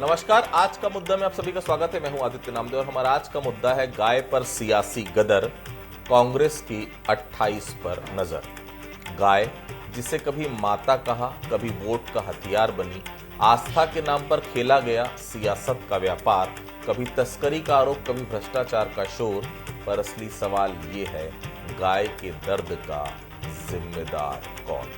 नमस्कार, आज का मुद्दा में आप सभी का स्वागत है। मैं हूं आदित्य नामदेव और हमारा आज का मुद्दा है गाय पर सियासी गदर, कांग्रेस की 28 पर नजर। गाय जिसे कभी माता कहा, कभी वोट का हथियार बनी, आस्था के नाम पर खेला गया सियासत का व्यापार, कभी तस्करी का आरोप, कभी भ्रष्टाचार का शोर। पर असली सवाल ये है, गाय के दर्द का जिम्मेदार कौन?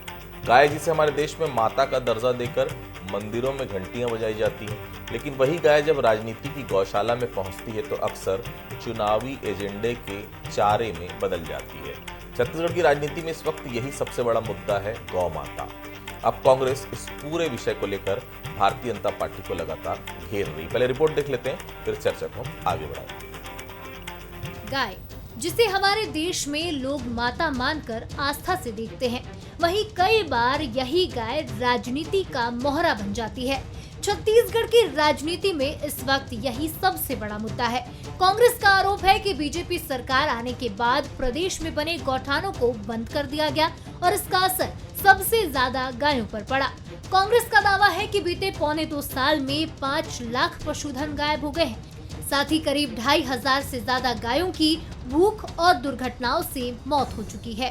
गाय जिसे हमारे देश में माता का दर्जा देकर मंदिरों में घंटियां बजाई जाती हैं, लेकिन वही गाय जब राजनीति की गौशाला में पहुंचती है तो अक्सर चुनावी एजेंडे के चारे में बदल जाती है। छत्तीसगढ़ की राजनीति में इस वक्त यही सबसे बड़ा मुद्दा है, गौ माता। अब कांग्रेस इस पूरे विषय को लेकर भारतीय जनता पार्टी को लगातार घेर रही। पहले रिपोर्ट देख लेते हैं, फिर चर्चा को आगे बढ़ाएंगे। गाय जिसे हमारे देश में लोग माता मानकर आस्था से देखते हैं, वहीं कई बार यही गाय राजनीति का मोहरा बन जाती है। छत्तीसगढ़ की राजनीति में इस वक्त यही सबसे बड़ा मुद्दा है। कांग्रेस का आरोप है कि बीजेपी सरकार आने के बाद प्रदेश में बने गौठानों को बंद कर दिया गया और इसका असर सबसे ज्यादा गायों पर पड़ा। कांग्रेस का दावा है कि बीते 1.25 साल में 5 लाख पशुधन गायब हो गए हैं। साथ ही करीब 2,500 से ज्यादा गायों की भूख और दुर्घटनाओं से मौत हो चुकी है।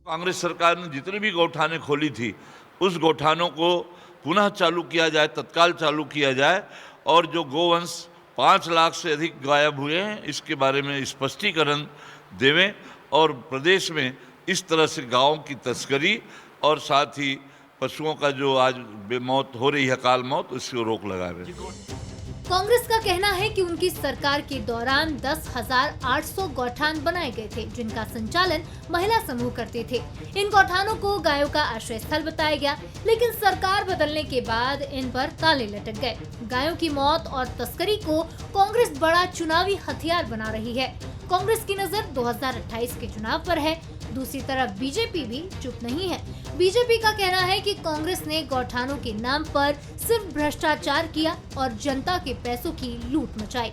कांग्रेस सरकार ने जितनी भी गौठानें खोली थी, उस गौठानों को पुनः चालू किया जाए, तत्काल चालू किया जाए, और जो गोवंश 5 लाख से अधिक गायब हुए हैं, इसके बारे में स्पष्टीकरण देवें और प्रदेश में इस तरह से गायों की तस्करी और साथ ही पशुओं का जो आज बेमौत हो रही है, अकाल मौत, उसको रोक लगाए। कांग्रेस का कहना है कि उनकी सरकार के दौरान 10,800 गौठान बनाए गए थे, जिनका संचालन महिला समूह करते थे। इन गौठानों को गायों का आश्रय स्थल बताया गया, लेकिन सरकार बदलने के बाद इन पर ताले लटक गए। गायों की मौत और तस्करी को कांग्रेस बड़ा चुनावी हथियार बना रही है। कांग्रेस की नजर 2028 के चुनाव पर है। दूसरी तरफ बीजेपी भी चुप नहीं है। बीजेपी का कहना है कि कांग्रेस ने गौठानों के नाम पर सिर्फ भ्रष्टाचार किया और जनता के पैसों की लूट मचाई।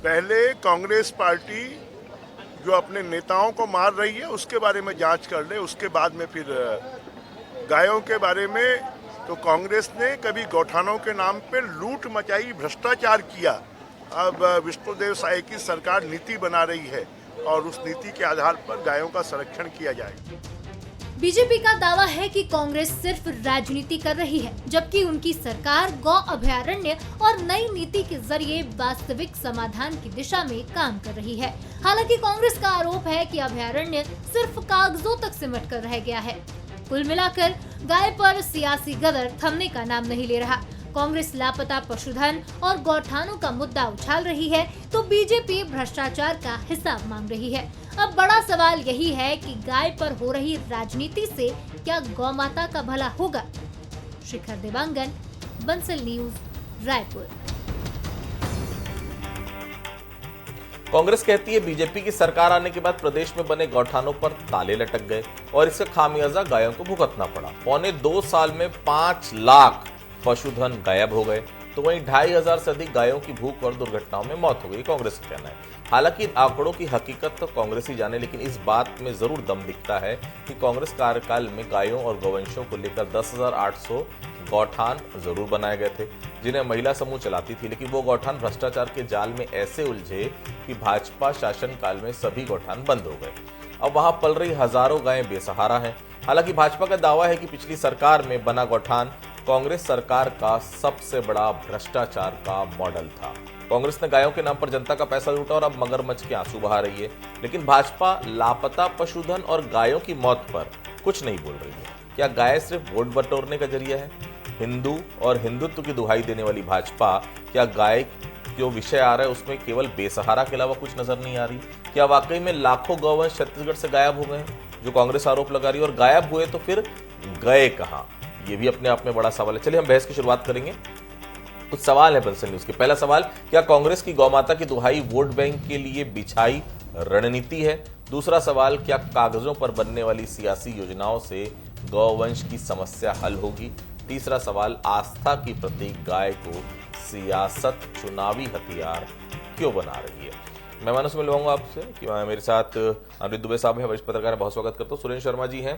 पहले कांग्रेस पार्टी जो अपने नेताओं को मार रही है उसके बारे में जांच कर ले, उसके बाद में फिर गायों के बारे में। तो कांग्रेस ने कभी गौठानों के नाम पे लूट मचाई, भ्रष्टाचार किया। अब विष्णुदेव साय की सरकार नीति बना रही है और उस नीति के आधार पर गायों का संरक्षण किया जाए। बीजेपी का दावा है कि कांग्रेस सिर्फ राजनीति कर रही है, जबकि उनकी सरकार गौ अभयारण्य और नई नीति के जरिए वास्तविक समाधान की दिशा में काम कर रही है। हालांकि कांग्रेस का आरोप है कि अभयारण्य सिर्फ कागजों तक सिमट कर रह गया है। कुल मिलाकर गाय पर सियासी गदर थमने का नाम नहीं ले रहा। कांग्रेस लापता पशुधन और गौठानों का मुद्दा उछाल रही है, तो बीजेपी भ्रष्टाचार का हिसाब मांग रही है। अब बड़ा सवाल यही है कि गाय पर हो रही राजनीति से क्या गौ माता का भला होगा? शिखर देवांगन, बंसल न्यूज, रायपुर। कांग्रेस कहती है बीजेपी की सरकार आने के बाद प्रदेश में बने गौठानों पर ताले लटक गए और इसका खामियाजा गायों को भुगतना पड़ा। 1.25 साल में 5 लाख पशुधन गायब हो गए, तो वहीं 2,500 से अधिक गायों की भूख और दुर्घटनाओं में मौत हो गई, कांग्रेस का कहना है। हालांकि इन आंकड़ों की हकीकत तो कांग्रेस ही जाने, लेकिन इस बात में जरूर दम दिखता है कि कांग्रेस कार्यकाल में गायों और गौवंशों को लेकर 10,800 गौठान जरूर बनाए गए थे, जिन्हें महिला समूह चलाती थी। लेकिन वो गौठान भ्रष्टाचार के जाल में ऐसे उलझे कि भाजपा शासनकाल में सभी गौठान बंद हो गए। अब वहां पल रही हजारों गायें बेसहारा हैं। हालांकि भाजपा का दावा है कि पिछली सरकार में बना गौठान कांग्रेस सरकार का सबसे बड़ा भ्रष्टाचार का मॉडल था। कांग्रेस ने गायों के नाम पर जनता का पैसा लूटा और अब मगरमच्छ के आंसू बहा रही है। लेकिन भाजपा लापता पशुधन और गायों की मौत पर कुछ नहीं बोल रही है। क्या गाय सिर्फ वोट बटोरने का जरिया है? हिंदू और हिंदुत्व की दुहाई देने वाली भाजपा, क्या गाय जो विषय आ रहा है उसमें केवल बेसहारा के अलावा कुछ नजर नहीं आ रही? क्या वाकई में लाखों गौवंश छत्तीसगढ़ से गायब हो गए, जो कांग्रेस आरोप लगा रही है? और गायब हुए तो फिर गए कहां? ये भी अपने आप में बड़ा सवाल है। चलिए हम बहस की शुरुआत करेंगे। कुछ सवाल है बंसल न्यूज के। पहला सवाल, क्या कांग्रेस की गौमाता की दुहाई वोट बैंक के लिए बिछाई रणनीति है? दूसरा सवाल, क्या कागजों पर बनने वाली सियासी योजनाओं से गौवंश की समस्या हल होगी? तीसरा सवाल, आस्था की प्रतीक गाय को सियासत चुनावी हथियार क्यों बना रही है? मेहमानों से मिलवाऊंगा आपसे कि मेरे साथ अमृत दुबे साहब हैं, वरिष्ठ पत्रकार, बहुत स्वागत करता हूँ। सुरेंद्र शर्मा जी हैं,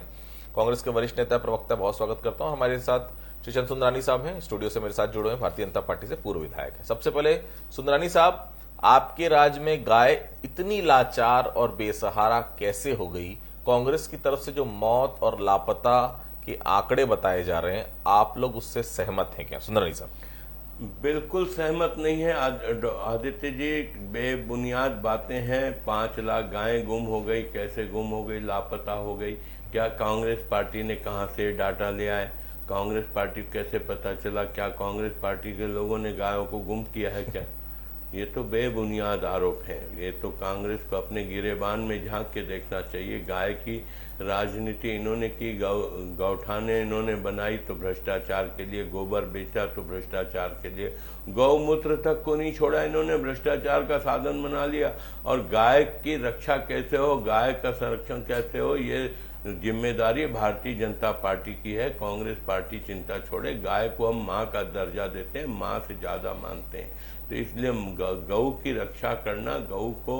कांग्रेस के वरिष्ठ नेता प्रवक्ता, बहुत स्वागत करता हूँ। हमारे साथ श्री चंद सुंदरानी साहब हैं स्टूडियो से मेरे साथ जुड़े हैं, भारतीय जनता पार्टी से पूर्व विधायक हैं। सबसे पहले सुंदरानी साहब, आपके राज्य में गाय इतनी लाचार और बेसहारा कैसे हो गई? कांग्रेस की तरफ से जो मौत और लापता के आंकड़े बताए जा रहे हैं, आप लोग उससे सहमत हैं क्या? सुंदरानी साहब। बिल्कुल सहमत नहीं है आदित्य जी, बेबुनियाद बातें हैं। 5 लाख गायें गुम हो गई, कैसे गुम हो गई, लापता हो गई? क्या कांग्रेस पार्टी ने कहां से डाटा लिया है? कांग्रेस पार्टी को कैसे पता चला? क्या कांग्रेस पार्टी के लोगों ने गायों को गुम किया है क्या? ये तो बेबुनियाद आरोप है। ये तो कांग्रेस को अपने गिरेबान में झांक के देखना चाहिए। गाय की राजनीति इन्होंने की, गौठाने इन्होंने बनाई तो भ्रष्टाचार के लिए, गोबर बेचा तो भ्रष्टाचार के लिए, गौमूत्र तक को नहीं छोड़ा इन्होंने, भ्रष्टाचार का साधन बना लिया। और गाय की रक्षा कैसे हो, गाय का संरक्षण कैसे हो, ये जिम्मेदारी भारतीय जनता पार्टी की है। कांग्रेस पार्टी चिंता छोड़े। गाय को हम माँ का दर्जा देते हैं, माँ से ज्यादा मानते हैं। तो इसलिए गौ की रक्षा करना, गौ को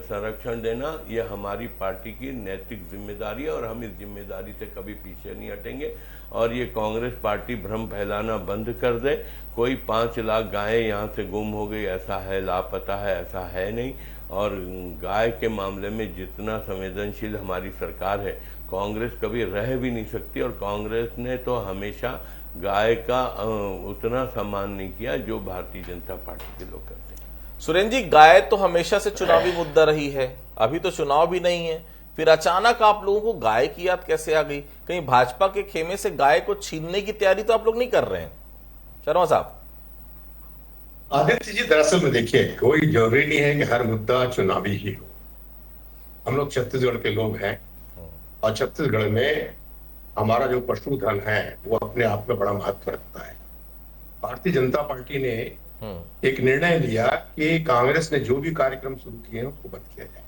संरक्षण देना, यह हमारी पार्टी की नैतिक जिम्मेदारी है और हम इस जिम्मेदारी से कभी पीछे नहीं हटेंगे। और ये कांग्रेस पार्टी भ्रम फैलाना बंद कर दे। कोई 5 लाख गायें यहाँ से गुम हो गई ऐसा है, लापता है ऐसा है नहीं। और गाय के मामले में जितना संवेदनशील हमारी सरकार है, कांग्रेस कभी रह भी नहीं सकती। और कांग्रेस ने तो हमेशा गाय का उतना सम्मान नहीं किया जो भारतीय जनता पार्टी के लोग करते हैं। सुरेंद्र जी, गाय तो हमेशा से चुनावी मुद्दा रही है, अभी तो चुनाव भी नहीं है, फिर अचानक आप लोगों को गाय की याद कैसे आ गई? कहीं भाजपा के खेमे से गाय को छीनने की तैयारी तो आप लोग नहीं कर रहे हैं? शर्मा साहब। आदित्य जी, दरअसल में देखिए, कोई जरूरी नहीं है कि हर मुद्दा चुनावी ही हो। हम लोग छत्तीसगढ़ के लोग हैं और छत्तीसगढ़ में हमारा जो पशुधन है वो अपने आप में बड़ा महत्व रखता है। भारतीय जनता पार्टी ने एक निर्णय लिया कि कांग्रेस ने जो भी कार्यक्रम शुरू किए हैं उसको बंद किया जाए।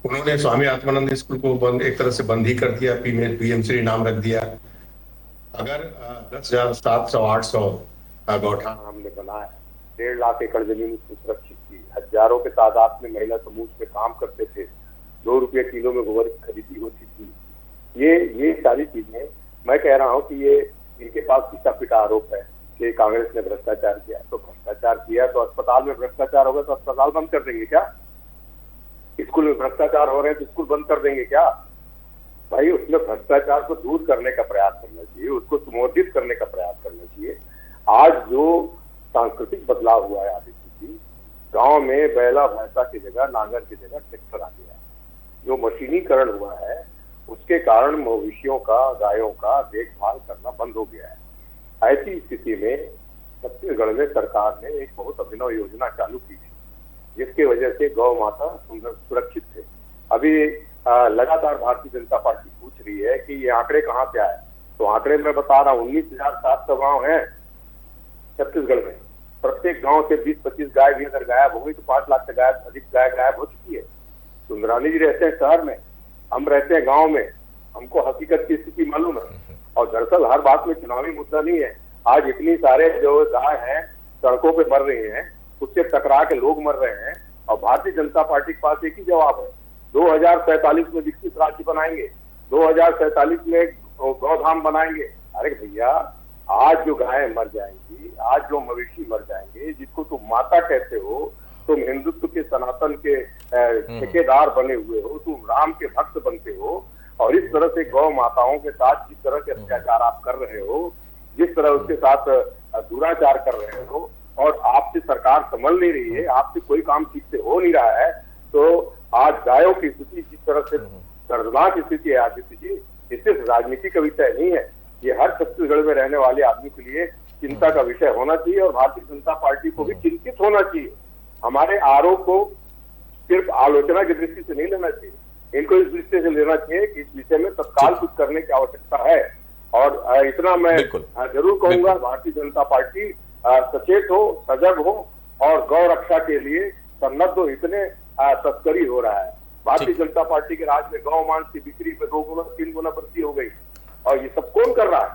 उन्होंने स्वामी आत्मानंद स्कूल को बंद, एक तरह से बंद ही कर दिया, पीएमसी नाम रख दिया। अगर 10,700-800 गौठान हमने बनाए, 1.5 लाख एकड़ जमीन सुरक्षित की, हजारों के तादाद में महिला समूह पे काम करते थे, 2 रुपये किलो में गोबर की खरीदी होती थी। ये सारी चीजें मैं कह रहा हूँ कि ये इनके पास पिता पिता आरोप है कि कांग्रेस ने भ्रष्टाचार किया। तो भ्रष्टाचार किया तो अस्पताल में भ्रष्टाचार होगा तो अस्पताल बंद कर देंगे क्या? स्कूल में भ्रष्टाचार हो रहे हैं तो स्कूल बंद कर देंगे क्या? भाई, उसमें भ्रष्टाचार को दूर करने का प्रयास करना चाहिए, उसको सुमोदित करने का प्रयास करना चाहिए। आज जो सांस्कृतिक बदलाव हुआ है आदित्य जी, गांव में बैला भैंसा की जगह, नांगर की जगह ट्रैक्टर आ गया। जो मशीनीकरण हुआ है उसके कारण मवेशियों का, गायों का देखभाल करना बंद हो गया है। ऐसी स्थिति में छत्तीसगढ़ में सरकार ने एक बहुत अभिनव योजना चालू की थी, जिसके वजह से गौ माता सुरक्षित थे। अभी लगातार भारतीय जनता पार्टी पूछ रही है कि ये आंकड़े कहाँ से आए, तो आंकड़े मैं बता रहा हूँ। 19,700 गाँव हैं छत्तीसगढ़ में। प्रत्येक गांव से 20-25 गाय भी अगर गायब हो गई तो 5 लाख से अधिक गाय गायब हो चुकी है। सुंदरानी जी रहते हैं शहर में, हम रहते हैं गांव में, हमको हकीकत की स्थिति मालूम है। और दरअसल हर बात में चुनावी मुद्दा नहीं है। आज इतनी सारे जो गाय हैं सड़कों पे मर रही हैं, उससे टकरा के लोग मर रहे हैं, और भारतीय जनता पार्टी के पास एक ही जवाब है, 2047 में विकसित राज्य बनाएंगे, 2047 में गौधाम बनाएंगे। अरे भैया, आज जो गायें मर जाएंगी, आज जो मवेशी मर जाएंगे, जिसको तुम माता कहते हो, तुम हिंदुत्व के सनातन के ठेकेदार बने हुए हो, तुम राम के भक्त बनते हो, और इस तरह से गौ माताओं के साथ जिस तरह के अत्याचार आप कर रहे हो, जिस तरह उसके साथ दुराचार कर रहे हो, और आपसे सरकार संभल नहीं रही है, आपसे कोई काम ठीक से हो नहीं रहा है, तो आज गायों की स्थिति जिस तरह से दर्दनाक स्थिति है आदित्य जी, इससे राजनीति का विषय नहीं है। ये हर छत्तीसगढ़ में रहने वाले आदमी के लिए चिंता का विषय होना चाहिए, और भारतीय जनता पार्टी को भी चिंतित होना चाहिए। हमारे आरोप को सिर्फ आलोचना की दृष्टि से नहीं लेना चाहिए, इनको इस दृष्टि से लेना चाहिए कि इस विषय में तत्काल कुछ करने की आवश्यकता है। और इतना मैं जरूर कहूंगा, भारतीय जनता पार्टी सचेत हो, सजग हो और गौ रक्षा के लिए सन्नद्ध हो। इतने तस्करी हो रहा है भारतीय जनता पार्टी के राज में, गौ मांस की बिक्री में 2 गुना 3 गुना वृद्धि हो गई, और ये सब कौन कर रहा है?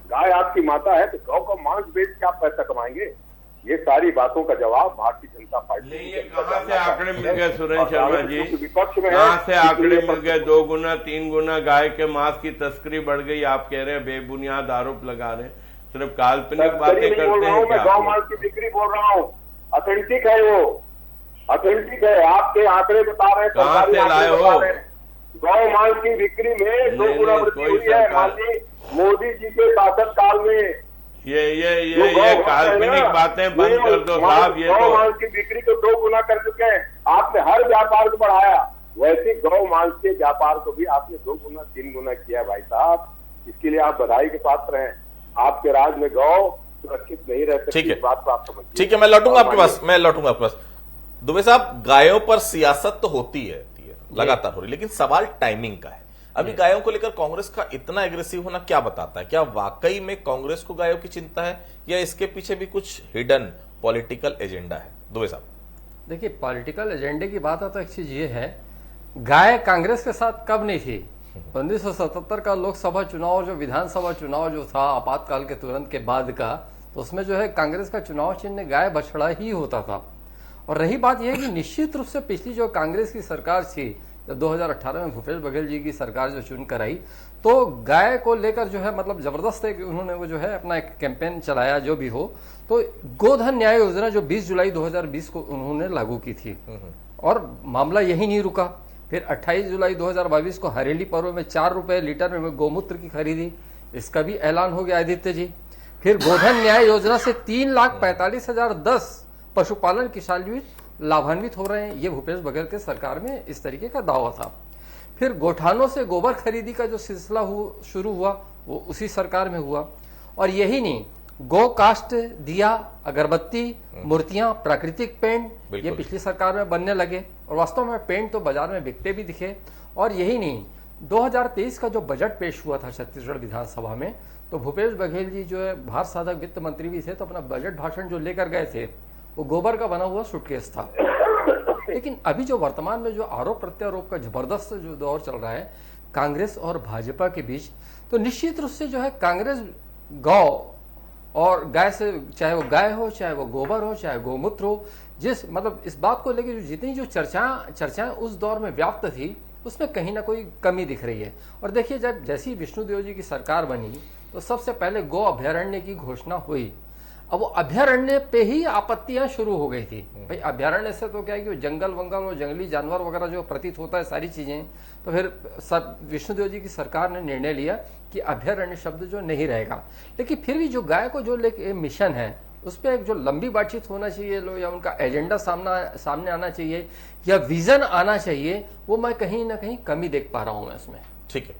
गाय आपकी माता है तो गौ का मांस बेच के आप पैसा कमाएंगे? ये सारी बातों का जवाब भारतीय जनता पार्टी नहीं, ये कहाँ से आंकड़े मिल गए सुरेश शर्मा जी? विपक्ष में कहाँ से आंकड़े मिल गए? 2 गुना 3 गुना गाय के मांस की तस्करी बढ़ गई, आप कह रहे हैं बेबुनियाद आरोप लगा रहे हैं, सिर्फ काल्पनिक बातें करते हैं मैं गौ मांस की बिक्री बोल रहा हूँ, ऑथेंटिक है, वो ऑथेंटिक है। आपके आंकड़े बता रहे हैं, कहाँ से लाए हो? गौ मांस की बिक्री में 2 गुना वृद्धि हुई है माननीय मोदी जी के शासनकाल में। ये काल्पनिक बातें बंद कर दो साहब। ये गौ मांस की बिक्री को 2 गुना कर चुके हैं। आपने हर व्यापार को बढ़ाया, वैसे गौ मांस के व्यापार को भी आपने 2 गुना 3 गुना किया भाई साहब। इसके लिए आप बधाई के पात्र हैं। आपके राज में गौ सुरक्षित नहीं रह सकती, इस बात को आप समझिए। ठीक है, मैं लौटूंगा आपके पास। दुबे साहब, गायों पर सियासत तो होती है, लगातार हो रही, लेकिन सवाल टाइमिंग का है। अभी गायों को लेकर कांग्रेस का इतना एग्रेसिव होना क्या बताता है? क्या वाकई में कांग्रेस को गायों की चिंता है या इसके पीछे भी कुछ हिडन पॉलिटिकल एजेंडा है? दुबे साहब, देखिए, पॉलिटिकल एजेंडे की बात है तो एक चीज ये है, गाय कांग्रेस के साथ कब नहीं थी? 1977 का लोकसभा चुनाव, जो विधानसभा चुनाव जो था आपातकाल के तुरंत के बाद का, तो उसमें जो है कांग्रेस का चुनाव चिन्ह गाय बछड़ा ही होता था। और रही बात यह कि निश्चित रूप से पिछली जो कांग्रेस की सरकार थी, जब 2018 में भूपेश बघेल जी की सरकार जो चुन कर आई, तो गाय को लेकर जो है मतलब जबरदस्त है कि उन्होंने वो जो है अपना एक कैंपेन चलाया, जो भी हो। तो गोधन न्याय योजना जो 20 जुलाई 2020 को उन्होंने लागू की थी, और मामला यही नहीं रुका। फिर 28 जुलाई 2022 को हरेली पर्व में 4 रुपए लीटर में गोमूत्र की खरीदी, इसका भी ऐलान हो गया आदित्य जी। फिर गोधन न्याय योजना से 3,45,010 पशुपालन किसान लाभान्वित हो रहे हैं। ये भूपेश बघेल के सरकार में इस तरीके का दावा था। फिर गोठानों से गोबर खरीदी का जो सिलसिला शुरू हुआ, वो उसी सरकार में हुआ। और यही नहीं, गो कास्ट, दिया, अगरबत्ती, मूर्तियां, प्राकृतिक पेंट, ये पिछली सरकार में बनने लगे, और वास्तव में पेंट तो बाजार में बिकते भी दिखे। और यही नहीं, 2023 का जो बजट पेश हुआ था छत्तीसगढ़ विधानसभा में, तो भूपेश बघेल जी जो है भारत साधक वित्त मंत्री भी थे, तो अपना बजट भाषण जो लेकर गए थे, वो गोबर का बना हुआ सूटकेस था। लेकिन अभी जो वर्तमान में जो आरोप प्रत्यारोप का जबरदस्त जो दौर चल रहा है कांग्रेस और भाजपा के बीच, तो निश्चित रूप से जो है कांग्रेस गौ और गाय से, चाहे वो गाय हो, चाहे वो गोबर हो, चाहे गोमूत्र हो, जिस मतलब इस बात को लेकर जितनी जो चर्चाएं उस दौर में व्याप्त थी, उसमें कहीं ना कोई कमी दिख रही है। और देखिए, जब जैसी विष्णुदेव जी की सरकार बनी, तो सबसे पहले गौ अभ्यारण्य की घोषणा हुई। अब वो अभ्यारण्य पे ही आपत्तियां शुरू हो गई थी। भाई, अभ्यारण्य से तो क्या है कि जंगल वंगल और जंगली जानवर वगैरह जो प्रतीत होता है, सारी चीजें, तो फिर सब विष्णुदेव जी की सरकार ने निर्णय लिया कि अभ्यारण्य शब्द जो नहीं रहेगा। लेकिन फिर भी जो गाय को जो लेके मिशन है, उस पर एक जो लंबी बातचीत होना चाहिए, लो, या उनका एजेंडा सामने आना चाहिए, या विजन आना चाहिए, वो मैं कहीं ना कहीं कमी देख पा रहा हूं मैं इसमें। ठीक है,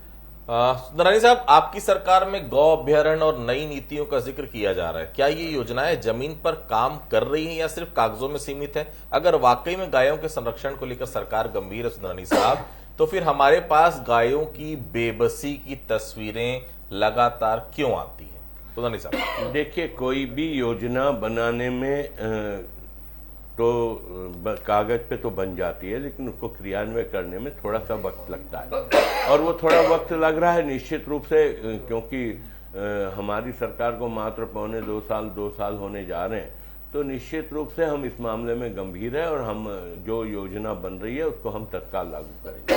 सुंदरानी साहब, आपकी सरकार में गौ अभ्यारण्य और नई नीतियों का जिक्र किया जा रहा है। क्या ये योजनाएं जमीन पर काम कर रही हैं या सिर्फ कागजों में सीमित है? अगर वाकई में गायों के संरक्षण को लेकर सरकार गंभीर है सुंदरानी साहब, तो फिर हमारे पास गायों की बेबसी की तस्वीरें लगातार क्यों आती हैं? सुंदरानी साहब, देखिए, कोई भी योजना बनाने में तो कागज पे तो बन जाती है, लेकिन उसको क्रियान्वय करने में थोड़ा सा वक्त लगता है, और वो थोड़ा वक्त लग रहा है निश्चित रूप से, क्योंकि हमारी सरकार को मात्र पौने 2 साल होने जा रहे हैं। तो निश्चित रूप से हम इस मामले में गंभीर है, और हम जो योजना बन रही है उसको हम तत्काल लागू करेंगे।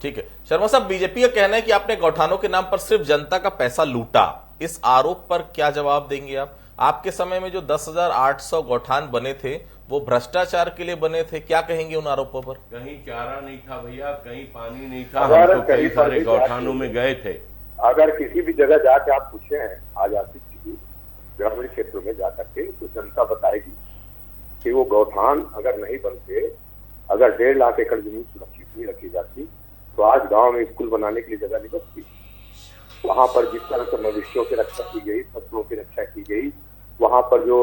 ठीक है, शर्मा साहब, बीजेपी का कहना है कि आपने गौठानों के नाम पर सिर्फ जनता का पैसा लूटा। इस आरोप पर क्या जवाब देंगे आप? आपके समय में जो 10,800 गौठान बने थे, वो भ्रष्टाचार के लिए बने थे। क्या कहेंगे उन आरोपों पर? कहीं चारा नहीं था भैया, कहीं पानी नहीं था, हम तो कई सारे गौठानों में गए थे। अगर किसी भी जगह जाके आप पूछे हैं आजादी की ग्रामीण क्षेत्रों में जाकर के, तो जनता बताएगी कि वो गौठान अगर नहीं बनते, अगर 1.5 लाख एकड़ जमीन सुरक्षित नहीं रखी जाती, तो आज गांव में स्कूल बनाने के लिए जगह नहीं बचती। वहां पर जिस तरह से मवेशियों की रक्षा की गई, फसलों की रक्षा की गई, वहां पर जो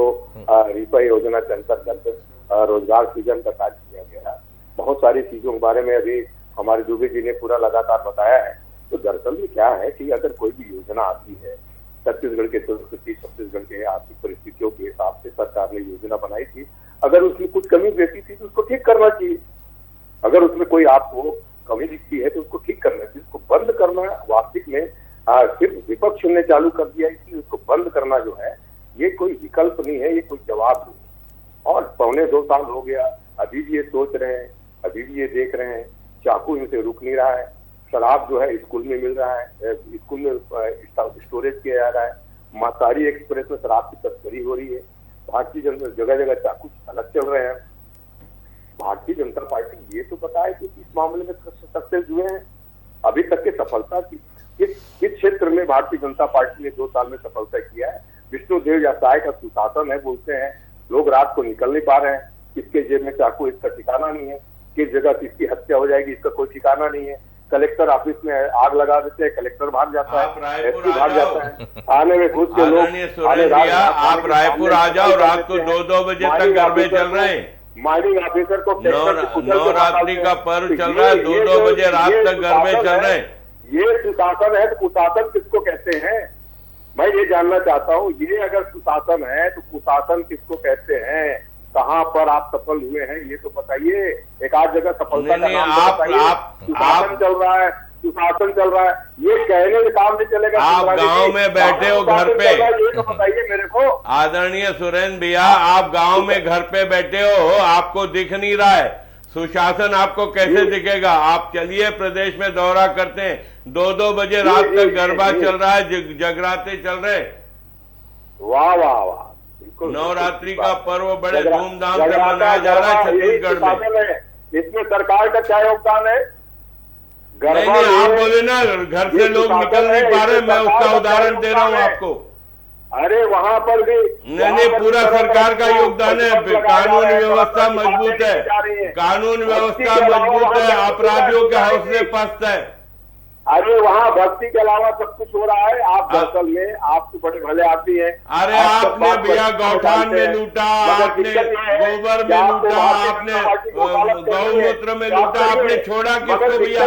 रिपा योजना के अंतर्गत रोजगार सृजन का कार्य किया गया, बहुत सारी चीजों के बारे में अभी हमारे दुबे जी ने पूरा लगातार बताया है। तो दरअसल में क्या है कि अगर कोई भी योजना आती है, छत्तीसगढ़ के संस्कृति, छत्तीसगढ़ के आर्थिक परिस्थितियों के हिसाब से सरकार ने योजना बनाई थी, अगर उसमें कुछ कमी रहती थी तो उसको ठीक करना चाहिए। अगर उसमें कोई आपको कमी दिखती है तो उसको ठीक करना चाहिए। उसको बंद करना वास्तविक में सिर्फ विपक्ष ने चालू कर दिया है कि उसको बंद करना जो है, ये कोई विकल्प नहीं है, ये कोई जवाब नहीं है। और 2.25 साल हो गया, अभी भी ये सोच रहे हैं, अभी भी ये देख रहे हैं, चाकू इनसे रुक नहीं रहा है। शराब जो है स्कूल में मिल रहा है, स्कूल में स्टोरेज किया जा रहा है, मासारी एक्सप्रेस में शराब की तस्करी हो रही है, भारतीय जनता जगह जगह चाकू अलग चल रहे हैं। भारतीय जनता पार्टी ये तो पता है कि इस मामले में सक्सेस हुए हैं, अभी तक की सफलता की किस क्षेत्र में भारतीय जनता पार्टी ने 2 साल में सफलता किया है। विष्णुदेव यासाय का सुशासन है बोलते हैं, लोग रात को निकल नहीं पा रहे हैं, किसके जेब में चाकू इसका ठिकाना नहीं है, किस जगह किसकी हत्या हो जाएगी इसका कोई ठिकाना नहीं है। कलेक्टर ऑफिस में आग लगा देते हैं, कलेक्टर भाग जाता है, एसपी भाग जाता है, आने में घुस के लोग। आप रायपुर आ जाओ, रात को 2-2 बजे तक गरबे चल रहे हैं। माइनिंग ऑफिसर को नवरात्रि का पर्व चल रहा है, 2-2 बजे रात तक गरबे चल रहे हैं। ये सुशासन है तो कुशासन किसको कहते हैं? मैं ये जानना चाहता हूँ, ये अगर सुशासन है तो कुशासन किसको कहते हैं? कहाँ पर आप सफल हुए हैं ये तो बताइए। एक आध जगह सफलता का नाम सुशासन चल रहा है, सुशासन चल रहा है, ये कहने से काम नहीं चलेगा। आप गांव में बैठे हो घर पे, ये तो बताइए मेरे को। आदरणीय सुरेंद्र भैया, आप गांव में घर पे बैठे हो, आपको दिख नहीं रहा है, सुशासन आपको कैसे दिखेगा? आप चलिए प्रदेश में दौरा करते हैं, 2-2 बजे रात तक गरबा चल रहा है, जगराते चल रहे। वाह वाह वाह, नवरात्रि का पर्व बड़े धूमधाम से मनाया जा रहा है छत्तीसगढ़ में। इसमें सरकार का क्या योगदान है? नहीं, आप बोले ना घर से लोग निकल नहीं पा रहे, मैं उसका उदाहरण दे रहा हूँ आपको। अरे वहाँ पर भी नहीं, पूरा सरकार का योगदान है। कानून व्यवस्था मजबूत है, कानून व्यवस्था मजबूत है, अपराधियों के हौसले पस्त है। अरे वहाँ भक्ति के अलावा सब कुछ हो रहा है। आप दरअसल में आप तो बड़े भले आदमी हैं। अरे आपने भैया गौठान में लूटा, आपने गोबर में लूटा, आपने गौमूत्र में लूटा, आपने छोड़ा किसको भैया?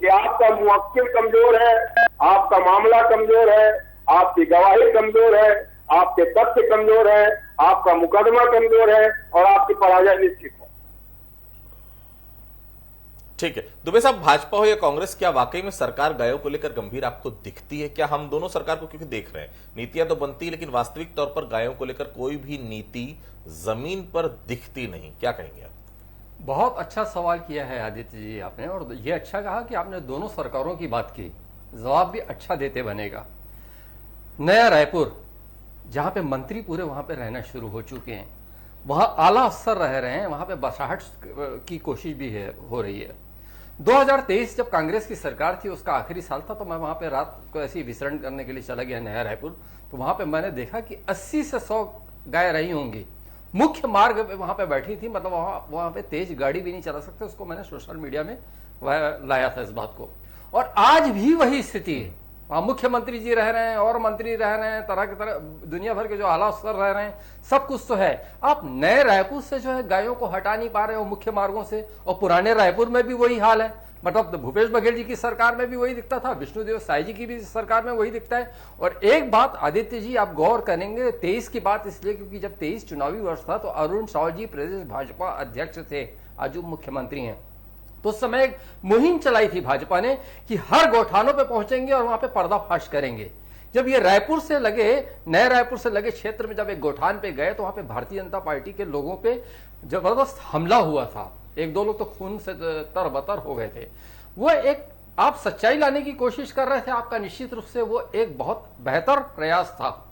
कि आपका मुवक्किल कमजोर है, आपका मामला कमजोर है, आपकी गवाही कमजोर है, आपके तथ्य कमजोर है, आपका मुकदमा कमजोर है और आपकी पराजय निश्चित है। ठीक है दुबे साहब, भाजपा हो या कांग्रेस, क्या वाकई में सरकार गायों को लेकर गंभीर आपको दिखती है? क्या हम दोनों सरकार को क्योंकि देख रहे हैं, नीतियां तो बनती है लेकिन वास्तविक तौर पर गायों को लेकर कोई भी नीति जमीन पर दिखती नहीं, क्या कहेंगे आप? बहुत अच्छा सवाल किया है आदित्य जी आपने, और ये अच्छा कहा कि आपने दोनों सरकारों की बात की, जवाब भी अच्छा देते बनेगा। नया रायपुर जहां पे मंत्री पूरे वहां पे रहना शुरू हो चुके हैं, वहां आला अफसर रह रहे हैं, वहां पे बसाहट की कोशिश भी हो रही है। 2023 जब कांग्रेस की सरकार थी, उसका आखिरी साल था, तो मैं वहां पे रात को ऐसे ही विचरण करने के लिए चला गया नया रायपुर। तो वहां पे मैंने देखा कि 80 से 100 गाय रही होंगी, मुख्य मार्ग पे वहां पे बैठी थी, मतलब वहां पे तेज गाड़ी भी नहीं चला सकते। उसको मैंने सोशल मीडिया में लाया था इस बात को, और आज भी वही स्थिति है। वहां मुख्यमंत्री जी रह रहे हैं और मंत्री रह रहे हैं, तरह के तरह दुनिया भर के जो आला अफसर रह रहे हैं, सब कुछ तो है। आप नए रायपुर से जो है गायों को हटा नहीं पा रहे हो मुख्य मार्गों से, और पुराने रायपुर में भी वही हाल है। मतलब भूपेश बघेल जी की सरकार में भी वही दिखता था, विष्णुदेव साय जी की भी सरकार में वही दिखता है। और एक बात आदित्य जी आप गौर करेंगे, 23 की बात इसलिए क्योंकि जब 23 चुनावी वर्ष था तो अरुण साव जी प्रदेश भाजपा अध्यक्ष थे, आज मुख्यमंत्री हैं। तो उस समय एक मुहिम चलाई थी भाजपा ने कि हर गौठानों पे पहुंचेंगे और वहां पे पर्दाफाश करेंगे। जब ये रायपुर से लगे, नए रायपुर से लगे क्षेत्र में जब एक गौठान पे गए तो वहां पे भारतीय जनता पार्टी के लोगों पे जबरदस्त हमला हुआ था। 1-2 लोग तो खून से तरबतर हो गए थे। वो एक आप सच्चाई लाने की कोशिश कर रहे थे, आपका निश्चित रूप से वो एक बहुत बेहतर प्रयास था।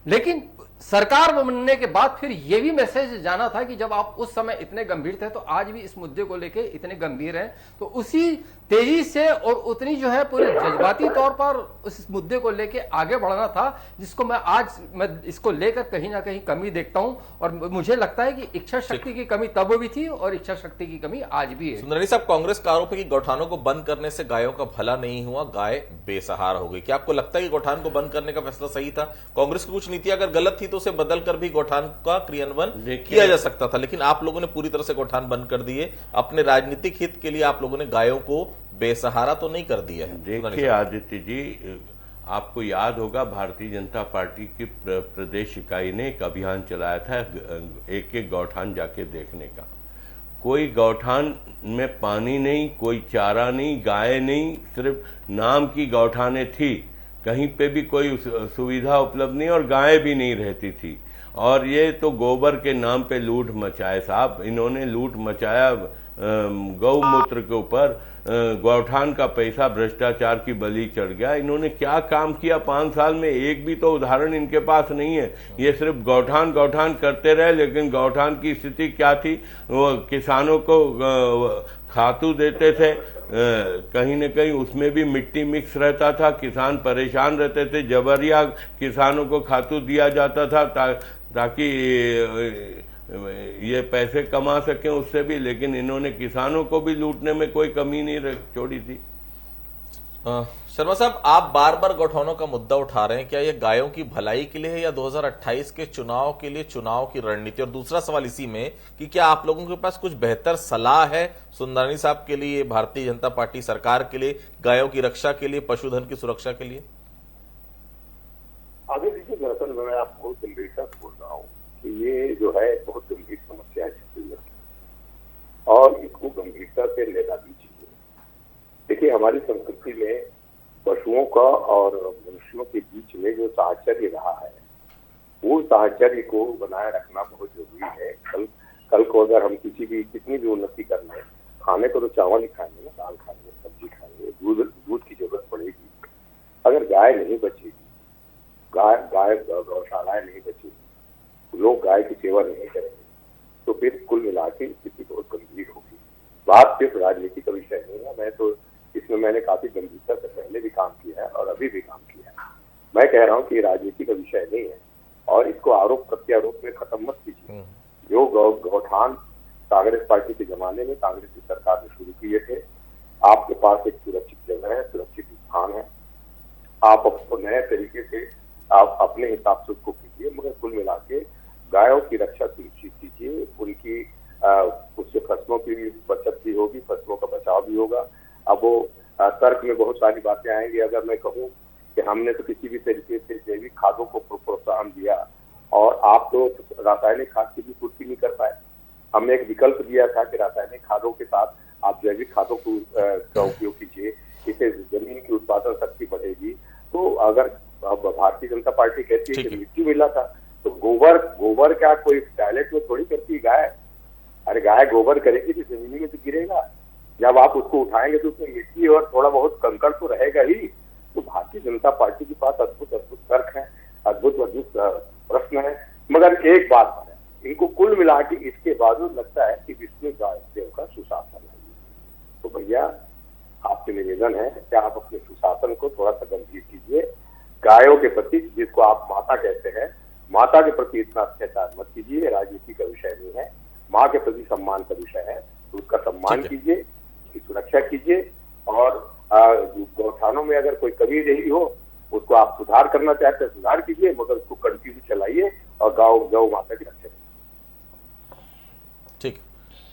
लेकिन सरकार बनने के बाद फिर यह भी मैसेज जाना था कि जब आप उस समय इतने गंभीर थे तो आज भी इस मुद्दे को लेके इतने गंभीर हैं, तो उसी तेजी से और उतनी जो है पूरे जज्बाती तौर पर उस मुद्दे को लेके आगे बढ़ना था, जिसको मैं इसको लेकर कहीं ना कहीं कमी देखता हूं। और मुझे लगता है कि इच्छा शक्ति की कमी तब भी थी और इच्छा शक्ति की कमी आज भी है। सुंदरनी साहब, कांग्रेस का आरोप है कि गौठानों को बंद करने से गायों का भला नहीं हुआ, गाय बेसहारा हो गई। क्या आपको लगता है कि गौठान को बंद करने का फैसला सही था? कांग्रेस की कुछ नीतियां अगर गलत थी तो उसे बदलकर भी गौठान का क्रियान्वयन किया जा सकता था, लेकिन आप लोगों ने पूरी तरह से गौठान बंद कर दिए। अपने राजनीतिक हित के लिए आप लोगों ने गायों को बेसहारा तो नहीं कर दिया है। देखिए आदित्य जी, आपको याद होगा भारतीय जनता पार्टी की प्रदेश इकाई ने एक अभियान चलाया था एक गौठान जाके देखने का। कोई गौठान में पानी नहीं, कोई चारा नहीं, गाय नहीं, सिर्फ नाम की गौठानें थी। कहीं पे भी कोई सुविधा उपलब्ध नहीं और गायें भी नहीं रहती थी। और ये तो गोबर के नाम पे लूट मचाए साहब, इन्होंने लूट मचाया गौमूत्र के ऊपर। गौठान का पैसा भ्रष्टाचार की बलि चढ़ गया। इन्होंने क्या काम किया 5 साल में, एक भी तो उदाहरण इनके पास नहीं है। ये सिर्फ गौठान गौठान करते रहे, लेकिन गौठान की स्थिति क्या थी, वो किसानों को खातू देते थे, कहीं न कहीं उसमें भी मिट्टी मिक्स रहता था, किसान परेशान रहते थे, जबरिया किसानों को खातू दिया जाता था ताकि ये पैसे कमा सकें उससे भी, लेकिन इन्होंने किसानों को भी लूटने में कोई कमी नहीं छोड़ी थी। शर्मा साहब, आप बार बार गौठानों का मुद्दा उठा रहे हैं, क्या ये गायों की भलाई के लिए है या 2028 के चुनाव के लिए चुनाव की रणनीति? और दूसरा सवाल इसी में कि क्या आप लोगों के पास कुछ बेहतर सलाह है सुंदरानी साहब के लिए, भारतीय जनता पार्टी सरकार के लिए, गायों की रक्षा के लिए, पशुधन की सुरक्षा के लिए? आगे देखिए, दरअसल मैं आपको गंभीरता से बोल रहा हूँ कि ये जो है बहुत गंभीर समस्या है छत्तीसगढ़ की, और इसको गंभीरता से लेना भी चाहिए। देखिए, हमारी संस्कृति में पशुओं का और मनुष्यों के बीच में जो साहचर्य रहा है, वो साहचर्य को बनाए रखना बहुत जरूरी है। कल को अगर हम कितनी भी उन्नति कर लें, खाने को तो चावल ही खाएंगे ना, दाल खाएंगे, सब्जी खाएंगे, दूध की जरूरत पड़ेगी। अगर गाय नहीं बचेगी, गाय गौशालाएं नहीं बचेगी, लोग गाय की सेवा नहीं करेंगे, तो फिर कुल मिला के स्थिति बहुत गंभीर होगी। बात सिर्फ राजनीति का विषय नहीं है। मैं तो इसमें मैंने काफी गंभीरता से पहले भी काम किया है और अभी भी काम किया है। मैं कह रहा हूँ कि राजनीति का विषय नहीं है और इसको आरोप प्रत्यारोप में खत्म मत कीजिए। जो गौठान कांग्रेस पार्टी के जमाने में कांग्रेस की सरकार ने शुरू किए थे, आपके पास एक सुरक्षित जगह है, सुरक्षित स्थान है, आप उसको नए तरीके से आप अपने हिसाब से उसको कीजिए, मगर कुल मिला के गायों की रक्षा सुनिश्चित कीजिए। उनकी उससे फसलों की भी बचत भी होगी, फसलों का बचाव भी होगा। अब वो तर्क में बहुत सारी बातें आएंगी। अगर मैं कहूँ कि हमने तो किसी भी तरीके से जैविक खादों को प्रोत्साहन दिया और आप तो रासायनिक खाद की भी पूर्ति नहीं कर पाए। हमने एक विकल्प दिया था कि रासायनिक खादों के साथ आप जैविक खादों का उपयोग कीजिए, इससे जमीन की उत्पादन शक्ति बढ़ेगी। तो अगर भारतीय जनता पार्टी कहती है कि मिट्टी मिला था, तो गोबर क्या कोई टॉयलेट में थोड़ी करती है गाय? अरे गाय गोबर करेगी तो जमीन में तो गिरेगा। जब आप उसको उठाएंगे तो उसमें मिट्टी और थोड़ा बहुत कंकड़ तो रहेगा ही। तो भारतीय जनता पार्टी के पास अद्भुत तर्क है, अद्भुत प्रश्न है, मगर एक बात है, इनको कुल मिला के इसके बावजूद लगता है कि विष्णु देव का सुशासन है। तो भैया, आपसे निवेदन है कि आप अपने सुशासन को थोड़ा सा गंभीर कीजिए। गायों के प्रति, जिसको आप माता कहते हैं, माता के प्रति इतना अत्याचार मत कीजिए। राजनीति का विषय नहीं है, माँ के प्रति सम्मान का विषय है, तो उसका सम्मान कीजिए, उसकी सुरक्षा कीजिए। और गौठानों में अगर कोई कमी रही हो, उसको आप सुधार करना चाहते हैं सुधार कीजिए, मगर उसको कंटिन्यू चलाइए और गौ माता की रक्षा कीजिए। ठीक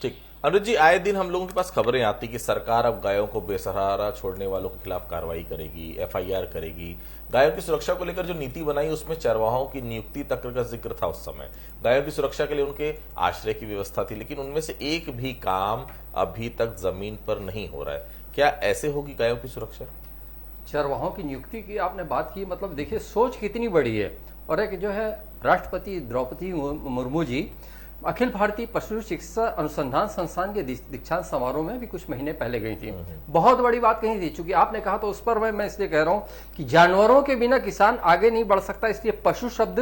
ठीक। अनुज जी, आए दिन हम लोगों के पास खबरें आती कि सरकार अब गायों को बेसहारा छोड़ने वालों के खिलाफ कार्रवाई करेगी, एफआईआर करेगी। गायों की सुरक्षा को लेकर जो नीति बनाई उसमें चरवाहों की नियुक्ति तक का जिक्र था उस समय। गायों की सुरक्षा के लिए उनके आश्रय की व्यवस्था थी, लेकिन उनमें से एक भी काम अभी तक जमीन पर नहीं हो रहा है। क्या ऐसे होगी गायों की सुरक्षा? चरवाहों की नियुक्ति की आपने बात की, मतलब देखिए सोच कितनी बड़ी है। और एक जो है राष्ट्रपति द्रौपदी मुर्मू जी अखिल भारतीय पशु चिकित्सा अनुसंधान संस्थान के दीक्षांत समारोह में भी कुछ महीने पहले गई थी। बहुत बड़ी बात कही थी, चूंकि आपने कहा तो उस पर मैं इसलिए कह रहा हूं कि जानवरों के बिना किसान आगे नहीं बढ़ सकता, इसलिए पशु शब्द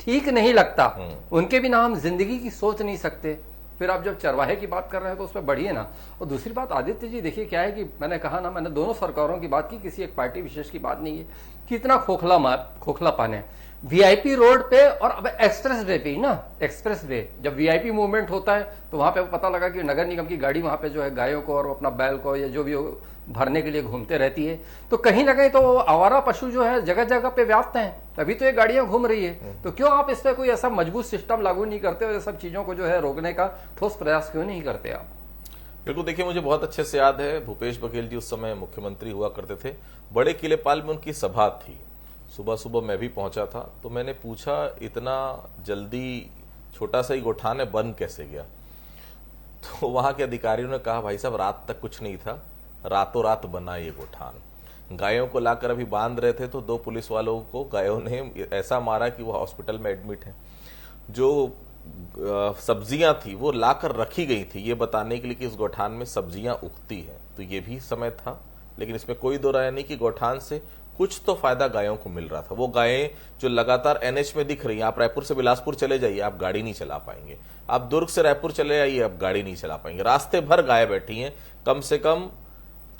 ठीक नहीं लगता। उनके बिना हम जिंदगी की सोच नहीं सकते। फिर आप जब चरवाहे की बात कर रहे हैं तो उस पर बढ़िए ना। और दूसरी बात आदित्य जी, देखिए क्या है कि मैंने कहा ना, मैंने दोनों सरकारों की बात की, किसी एक पार्टी विशेष की बात नहीं है। कितना खोखलापन है वीआईपी रोड पे और अब एक्सप्रेस वे पे ना, एक्सप्रेस वे जब वीआईपी मूवमेंट होता है तो वहां पे पता लगा कि नगर निगम की गाड़ी वहां पे जो है गायों को और अपना बैल को या जो भी भरने के लिए घूमते रहती है। तो कहीं ना कहीं तो आवारा पशु जो है जगह जगह पे व्याप्त हैं, तभी तो ये गाड़ियां घूम रही है। तो क्यों आप इस पर कोई ऐसा मजबूत सिस्टम लागू नहीं करते और ये सब चीजों को जो है रोकने का ठोस प्रयास क्यों नहीं करते आप? बिल्कुल, देखिए मुझे बहुत अच्छे से याद है, भूपेश बघेल जी उस समय मुख्यमंत्री हुआ करते थे। बड़े किलेपाल में उनकी सभा थी, सुबह सुबह मैं भी पहुंचा था। तो मैंने पूछा, इतना जल्दी छोटा सा ही गोठान है, बन कैसे गया? तो वहां के अधिकारियों ने कहा, भाई साहब रात तक कुछ नहीं था, रातों रात बना ये गोठान। गायों को लाकर अभी बांध रहे थे तो 2 पुलिस वालों को गायों ने ऐसा मारा कि वो हॉस्पिटल में एडमिट हैं। जो सब्जियां थी वो लाकर रखी गई थी ये बताने के लिए कि इस गौठान में सब्जियां उगती हैं, तो ये भी समय था। लेकिन इसमें कोई दो राय नहीं कि गौठान से कुछ तो फायदा गायों को मिल रहा था। वो गायें जो लगातार एनएच में दिख रही हैं, आप रायपुर से बिलासपुर चले जाइए, आप गाड़ी नहीं चला पाएंगे। आप दुर्ग से रायपुर चले आइए, आप गाड़ी नहीं चला पाएंगे। रास्ते भर गायें बैठी हैं, कम से कम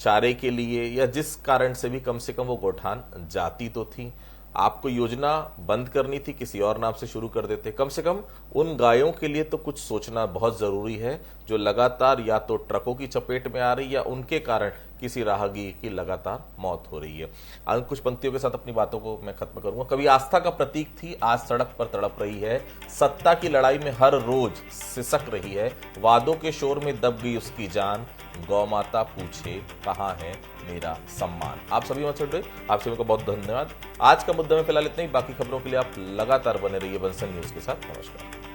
चारे के लिए या जिस कारण से भी कम से कम वो गौठान जाती तो थी। आपको योजना बंद करनी थी, किसी और नाम से शुरू कर देते। कम से कम उन गायों के लिए तो कुछ सोचना बहुत जरूरी है जो लगातार या तो ट्रकों की चपेट में आ रही या उनके कारण किसी राहगीर की लगातार मौत हो रही है। आज कुछ पंक्तियों के साथ अपनी बातों को मैं खत्म करूंगा। कभी आस्था का प्रतीक थी, आज सड़क पर तड़प रही है। सत्ता की लड़ाई में हर रोज सिसक रही है। वादों के शोर में दब गई उसकी जान। गौ माता पूछे कहां है मेरा सम्मान। आप सभी मत छोड़े, आप सभी को बहुत धन्यवाद। आज का मुद्दा में फिलहाल इतना ही। बाकी खबरों के लिए आप लगातार बने रहिए बंसल न्यूज के साथ। नमस्कार।